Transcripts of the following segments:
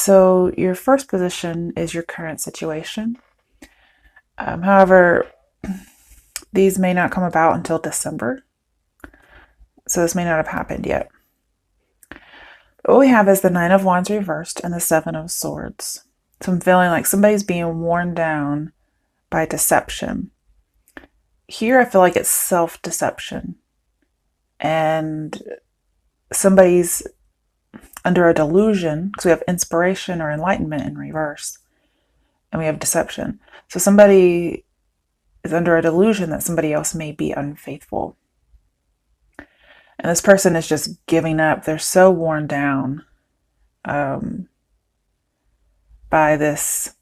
So your first position is your current situation. However, these may not come about until December. So this may not have happened yet. What we have is the Nine of Wands reversed and the Seven of Swords. So I'm feeling like somebody's being worn down by deception. Here I feel like it's self-deception. And somebody's under a delusion, because we have inspiration or enlightenment in reverse, and we have deception. So somebody is under a delusion that somebody else may be unfaithful. And this person is just giving up. They're so worn down by this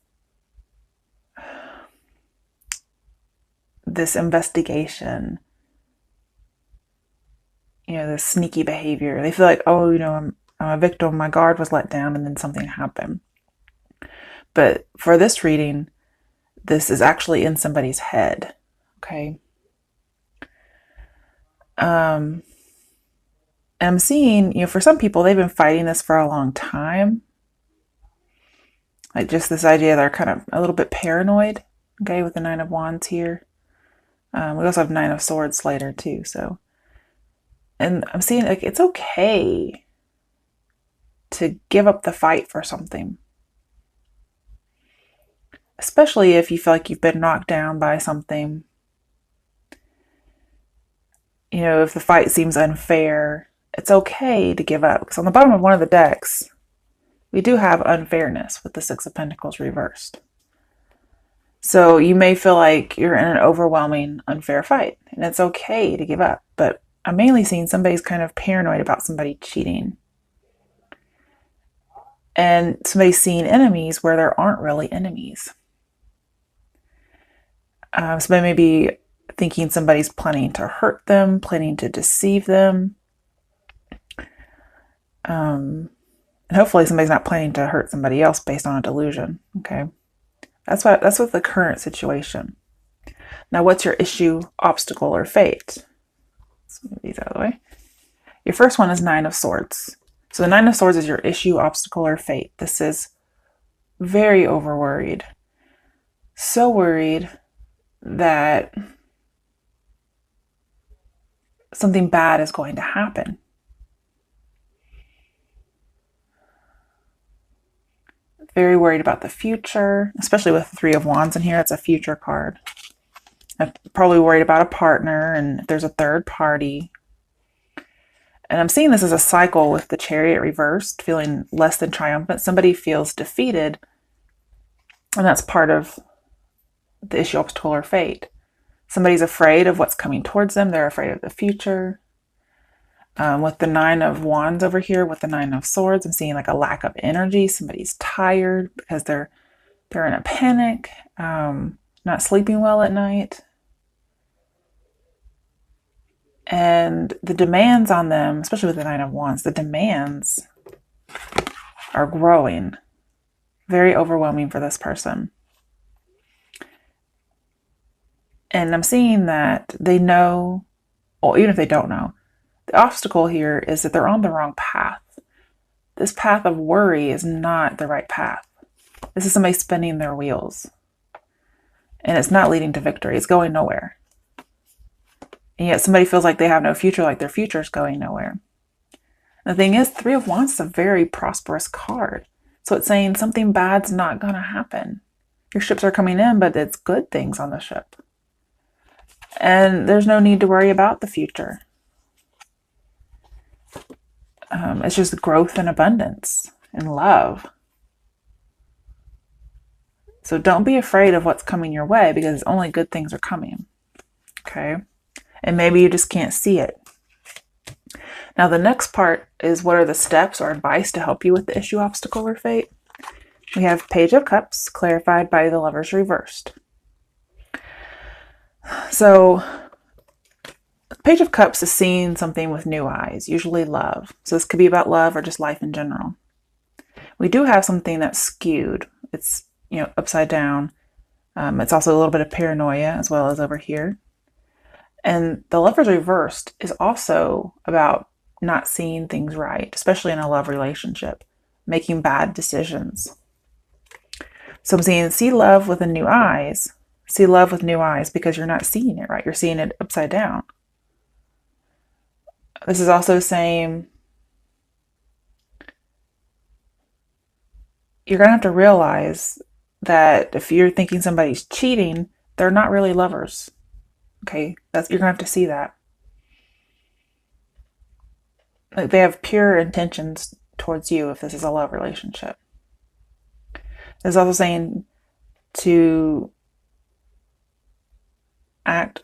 investigation, this sneaky behavior. They feel like, oh, I'm a victim, my guard was let down, and then something happened. But for this reading, this is actually in somebody's head, okay? And I'm seeing, for some people, they've been fighting this for a long time. Like just this idea they're kind of a little bit paranoid, okay, with the Nine of Wands here. We also have Nine of Swords later too, so. And I'm seeing like it's okay to give up the fight for something. Especially if you feel like you've been knocked down by something. If the fight seems unfair, it's okay to give up. Because on the bottom of one of the decks, we do have unfairness with the Six of Pentacles reversed. So you may feel like you're in an overwhelming, unfair fight. And it's okay to give up. But I'm mainly seeing somebody's kind of paranoid about somebody cheating. And somebody's seeing enemies where there aren't really enemies. Somebody may be thinking somebody's planning to hurt them, planning to deceive them. And hopefully somebody's not planning to hurt somebody else based on a delusion. Okay. That's what the current situation. Now, what's your issue, obstacle, or fate? Let's move these out of the way. Your first one is Nine of Swords. So the Nine of Swords is your issue, obstacle, or fate. This is very overworried. So worried that something bad is going to happen. Very worried about the future, especially with the Three of Wands in here. It's a future card. I'm probably worried about a partner and if there's a third party. And I'm seeing this as a cycle with the Chariot reversed, feeling less than triumphant. Somebody feels defeated, and that's part of the issue, obstacle, or fate. Somebody's afraid of what's coming towards them. They're afraid of the future. With the Nine of Wands over here, with the Nine of Swords, I'm seeing like a lack of energy. Somebody's tired because they're in a panic, not sleeping well at night. And the demands on them, especially with the Nine of Wands, the demands are growing. Very overwhelming for this person. And I'm seeing that they know, or even if they don't know, the obstacle here is that they're on the wrong path. This path of worry is not the right path. This is somebody spinning their wheels. And it's not leading to victory. It's going nowhere. And yet somebody feels like they have no future, like their future is going nowhere. And the thing is, Three of Wands is a very prosperous card. So it's saying something bad's not going to happen. Your ships are coming in, but it's good things on the ship. And there's no need to worry about the future. It's just growth and abundance and love. So don't be afraid of what's coming your way, because only good things are coming. Okay? And maybe you just can't see it. Now the next part is, what are the steps or advice to help you with the issue, obstacle, or fate? We have Page of Cups, clarified by the Lovers reversed. So Page of Cups is seeing something with new eyes, usually love. So this could be about love or just life in general. We do have something that's skewed. It's, upside down. It's also a little bit of paranoia as well as over here. And the Lovers reversed is also about not seeing things right, especially in a love relationship. making bad decisions. So I'm saying see love with new eyes. See love with new eyes because you're not seeing it right. You're seeing it upside down. This is also saying you're going to have to realize that if you're thinking somebody's cheating, they're not really lovers. Okay, you're going to have to see that. Like they have pure intentions towards you if this is a love relationship. It's also saying to act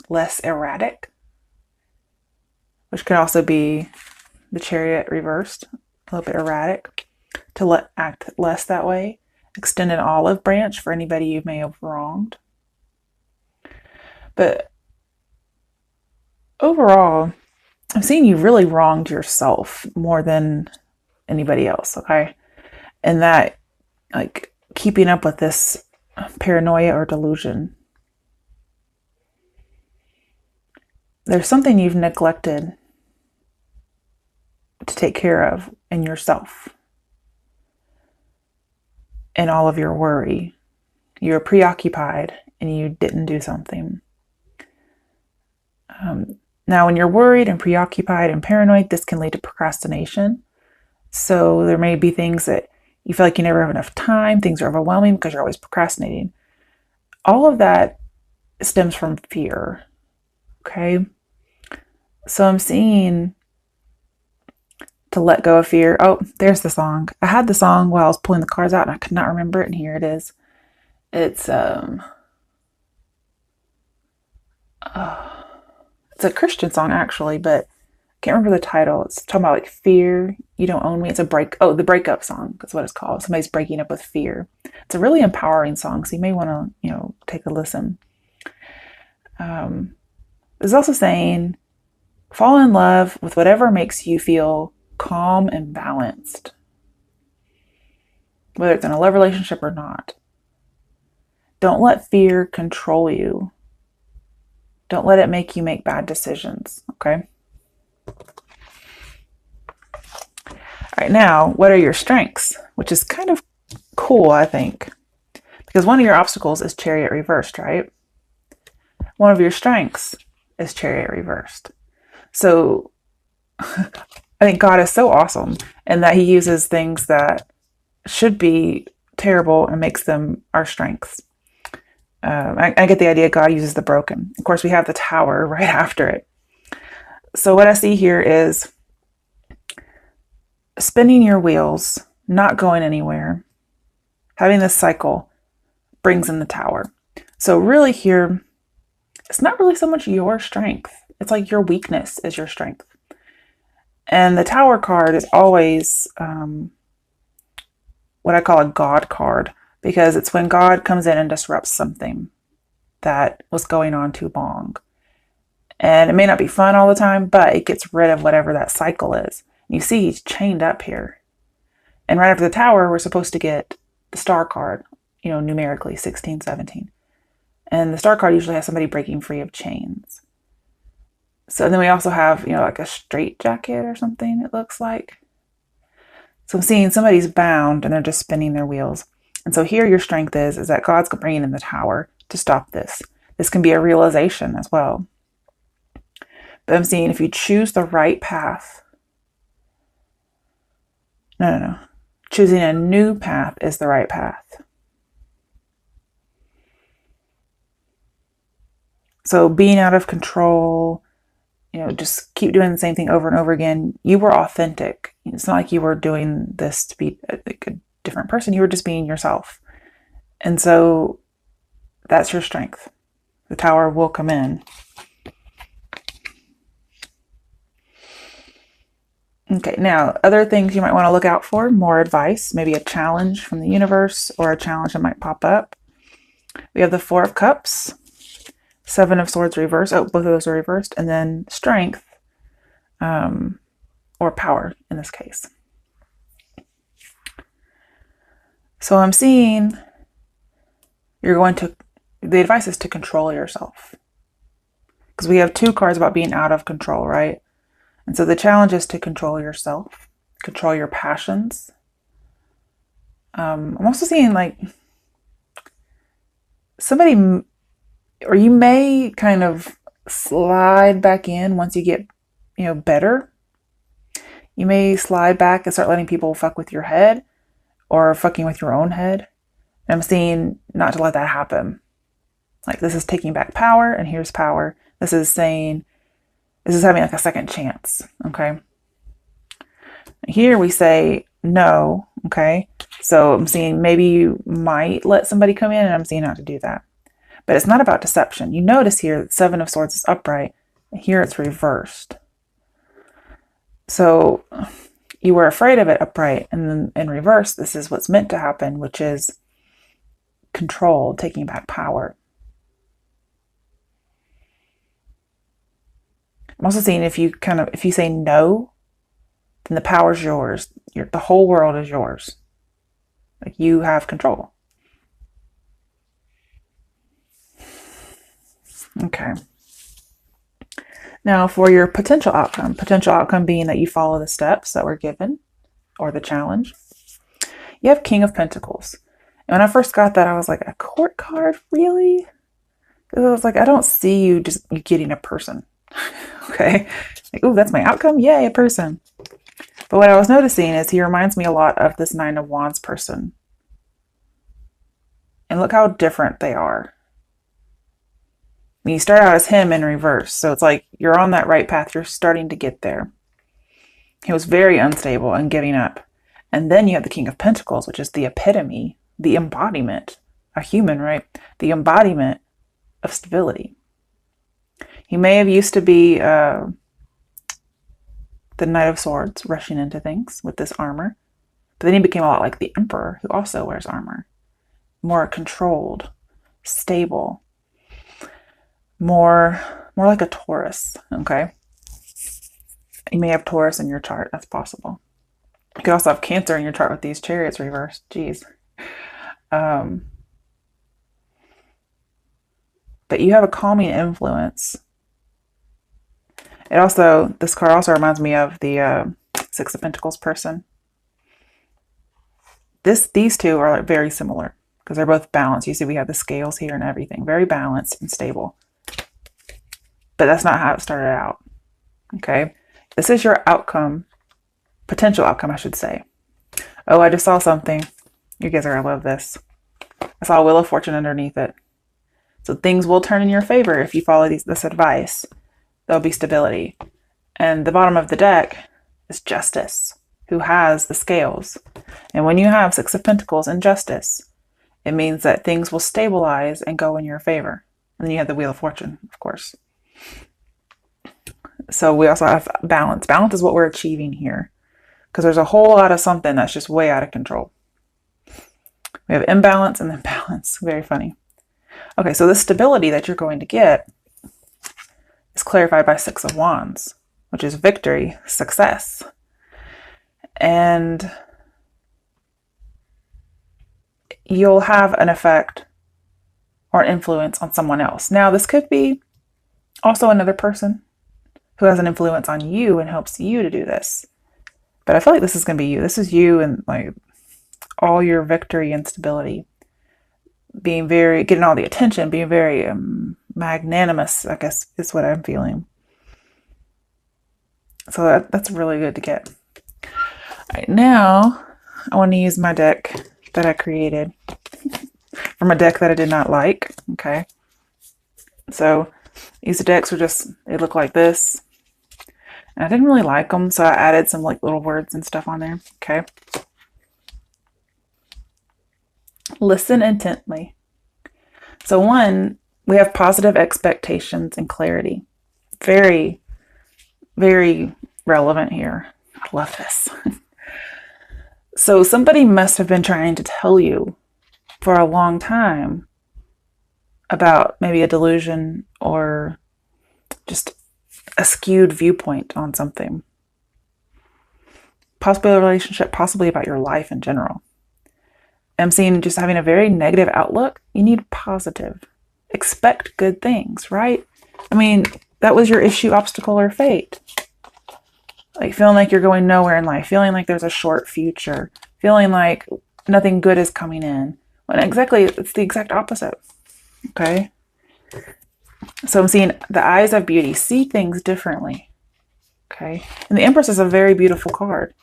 less erratic, which could also be the Chariot reversed, a little bit erratic. To act less that way. Extend an olive branch for anybody you may have wronged. But overall, I'm seeing you really wronged yourself more than anybody else, okay? And that, like, keeping up with this paranoia or delusion. There's something you've neglected to take care of in yourself. And all of your worry. You were preoccupied and you didn't do something. Now, when you're worried and preoccupied and paranoid, this can lead to procrastination. So there may be things that you feel like you never have enough time, things are overwhelming because you're always procrastinating. All of that stems from fear, okay? So I'm seeing to let go of fear. Oh, there's the song. I had the song while I was pulling the cards out and I could not remember it, and here it is. It's a Christian song actually, but I can't remember the title. It's talking about like fear, you don't own me. It's the breakup song. That's what it's called. Somebody's breaking up with fear. It's a really empowering song, so you may want to, take a listen. It's also saying, fall in love with whatever makes you feel calm and balanced, whether it's in a love relationship or not. Don't let fear control you. Don't let it make you make bad decisions, okay? All right, now, what are your strengths? Which is kind of cool, I think, because one of your obstacles is Chariot reversed, right? One of your strengths is Chariot reversed. So I think God is so awesome in that he uses things that should be terrible and makes them our strengths. I get the idea God uses the broken. Of course, we have the Tower right after it. So what I see here is spinning your wheels, not going anywhere. Having this cycle brings in the Tower. So really here, it's not really so much your strength. It's like your weakness is your strength. And the Tower card is always what I call a God card, because it's when God comes in and disrupts something that was going on too long. And it may not be fun all the time, but it gets rid of whatever that cycle is. You see he's chained up here. And right after the Tower, we're supposed to get the Star card, numerically 16, 17. And the Star card usually has somebody breaking free of chains. So then we also have, like a straight jacket or something, it looks like. So I'm seeing somebody's bound and they're just spinning their wheels. And so here your strength is that God's bringing in the Tower to stop this. This can be a realization as well. But I'm seeing if you choose the right path. No. Choosing a new path is the right path. So being out of control, just keep doing the same thing over and over again. You were authentic. It's not like you were doing this to be a different person. You were just being yourself. And so that's your strength. The Tower will come in. Okay, now other things you might want to look out for, more advice, maybe a challenge from the universe or a challenge that might pop up. We have the Four of Cups, Seven of Swords reversed. Oh, both of those are reversed. And then strength, or power in this case. So I'm seeing the advice is to control yourself. Because we have two cards about being out of control, right? And so the challenge is to control yourself, control your passions, I'm also seeing like somebody, or you may kind of slide back in once you get, better. You may slide back and start letting people fuck with your head or fucking with your own head. And I'm seeing not to let that happen. Like, this is taking back power, and here's power. This is saying, this is having like a second chance, okay? Here we say no, okay? So I'm seeing maybe you might let somebody come in, and I'm seeing not to do that. But it's not about deception. You notice here that Seven of Swords is upright, and here it's reversed. So you were afraid of it upright, and then in reverse, this is what's meant to happen, which is control, taking back power. I'm also seeing if you say no, then the power's yours. The whole world is yours. Like, you have control. Okay. Now for your potential outcome being that you follow the steps that were given, or the challenge. You have King of Pentacles. And when I first got that, I was like, a court card? Really? Because I was like, I don't see you getting a person. Okay. Like, ooh, that's my outcome? Yay, a person. But what I was noticing is he reminds me a lot of this Nine of Wands person. And look how different they are. I mean, you start out as him in reverse. So it's like you're on that right path. You're starting to get there. He was very unstable and giving up. And then you have the King of Pentacles, which is the epitome, the embodiment, a human, right? The embodiment of stability. He may have used to be the Knight of Swords, rushing into things with this armor. But then he became a lot like the Emperor, who also wears armor. More controlled, stable, more like a Taurus, okay? You may have Taurus in your chart. That's possible. You could also have Cancer in your chart with these chariots reversed. Jeez. But you have a calming influence. This card also reminds me of the Six of Pentacles person. These two are very similar because they're both balanced. You see we have the scales here and everything. Very balanced and stable. But that's not how it started out. Okay? This is your outcome. Potential outcome, I should say. Oh, I just saw something. You guys are going to love this. I saw a Wheel of Fortune underneath it. So things will turn in your favor if you follow this advice. There'll be stability. And the bottom of the deck is Justice, who has the scales. And when you have Six of Pentacles and Justice, it means that things will stabilize and go in your favor. And then you have the Wheel of Fortune, of course. So we also have balance. Balance is what we're achieving here. Because there's a whole lot of something that's just way out of control. We have imbalance and then balance. Very funny. Okay, so the stability that you're going to get is clarified by Six of Wands, which is victory, success. And you'll have an effect or an influence on someone else. Now, this could be also another person who has an influence on you and helps you to do this. But I feel like this is going to be you. This is you and like all your victory and stability. Getting all the attention, being very magnanimous, I guess is what I'm feeling. So that's really good to get. All right, now I want to use my deck that I created from a deck that I did not like. Okay. So these decks they look like this. And I didn't really like them, so I added some like little words and stuff on there. Okay. Listen intently. So one, we have positive expectations and clarity. Very, very relevant here. I love this. So somebody must have been trying to tell you for a long time about maybe a delusion or just a skewed viewpoint on something. Possibly a relationship, possibly about your life in general. I'm seeing just having a very negative outlook. You need positive. Expect good things, right? I mean, that was your issue, obstacle, or fate. Like feeling like you're going nowhere in life. Feeling like there's a short future. Feeling like nothing good is coming in. When exactly, it's the exact opposite. Okay. So I'm seeing the eyes of beauty, see things differently. Okay. And the Empress is a very beautiful card.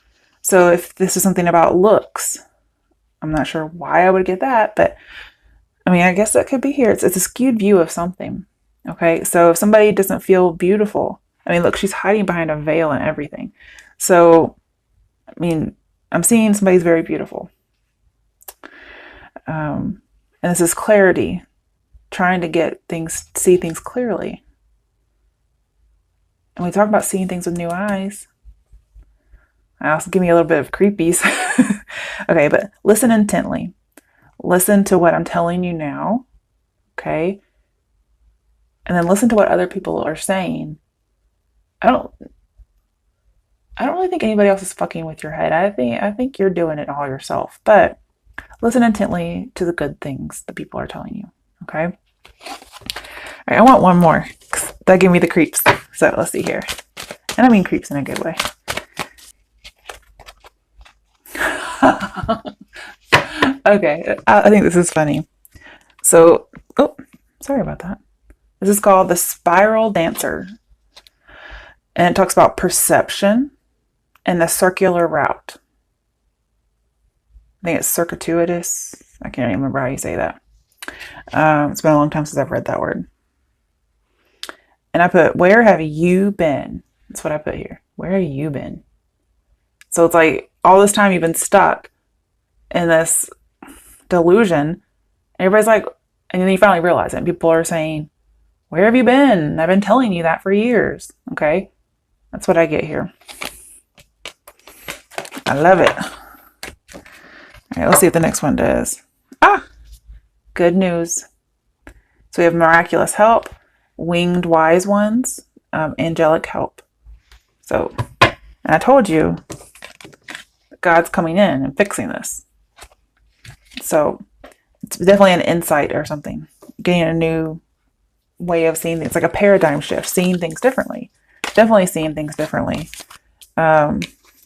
So if this is something about looks, I'm not sure why I would get that, but I mean, I guess that could be here. It's a skewed view of something. Okay. So if somebody doesn't feel beautiful, I mean, look, she's hiding behind a veil and everything. So, I mean, I'm seeing somebody's very beautiful. And this is clarity, trying to get things, see things clearly. And we talk about seeing things with new eyes. Also give me a little bit of creepies. Okay, but listen intently. Listen to what I'm telling you now. Okay. And then listen to what other people are saying. I don't really think anybody else is fucking with your head. I think you're doing it all yourself. But listen intently to the good things that people are telling you. Okay. All right, I want one more. That gave me the creeps. So let's see here. And I mean creeps in a good way. Okay, I think this is funny. So, oh, sorry about that. This is called the Spiral Dancer. And it talks about perception and the circular route. I think it's circuitous. I can't even remember how you say that. It's been a long time since I've read that word. And I put, where have you been? That's what I put here. Where have you been? So it's like all this time you've been stuck in this delusion. Everybody's like, and then you finally realize it. And people are saying, where have you been? I've been telling you that for years. Okay. That's what I get here. I love it. All right, let's see what the next one does. Ah, good news. So we have miraculous help, winged wise ones, angelic help. So, and I told you, God's coming in and fixing this. So it's definitely an insight or something. Getting a new way of seeing things, like a paradigm shift, seeing things differently. Definitely seeing things differently.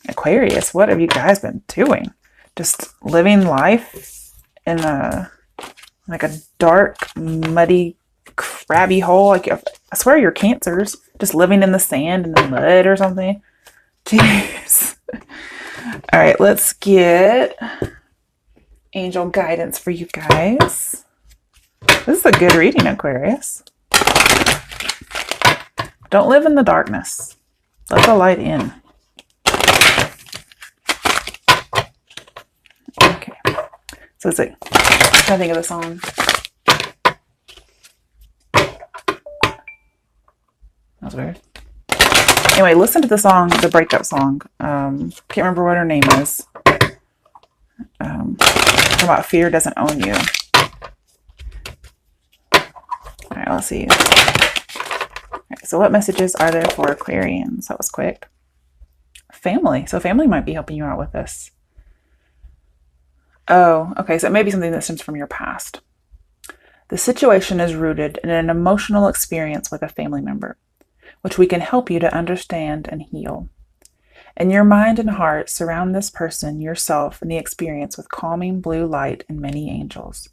Aquarius, what have you guys been doing? Just living life in a dark, muddy, crabby hole. Like, I swear you're cancers. Just living in the sand and the mud or something. Jeez. All right, let's get angel guidance for you guys. This is a good reading, Aquarius. Don't live in the darkness. Let the light in. Okay. So it's like, I'm trying to think of the song. That was weird. Anyway, listen to the song, the breakup song. Can't remember what her name is. Talking about fear doesn't own you. All right, let's see. All right, so what messages are there for Aquarians? That was quick. Family. So family might be helping you out with this. Oh, okay. So it may be something that stems from your past. The situation is rooted in an emotional experience with a family member, which we can help you to understand and heal. In your mind and heart, surround this person, yourself, and the experience with calming blue light and many angels.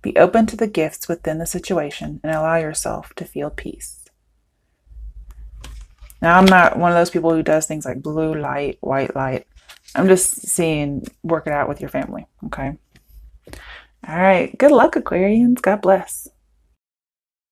Be open to the gifts within the situation and allow yourself to feel peace. Now, I'm not one of those people who does things like blue light, white light. I'm just seeing, work it out with your family, okay? All right. Good luck, Aquarians. God bless.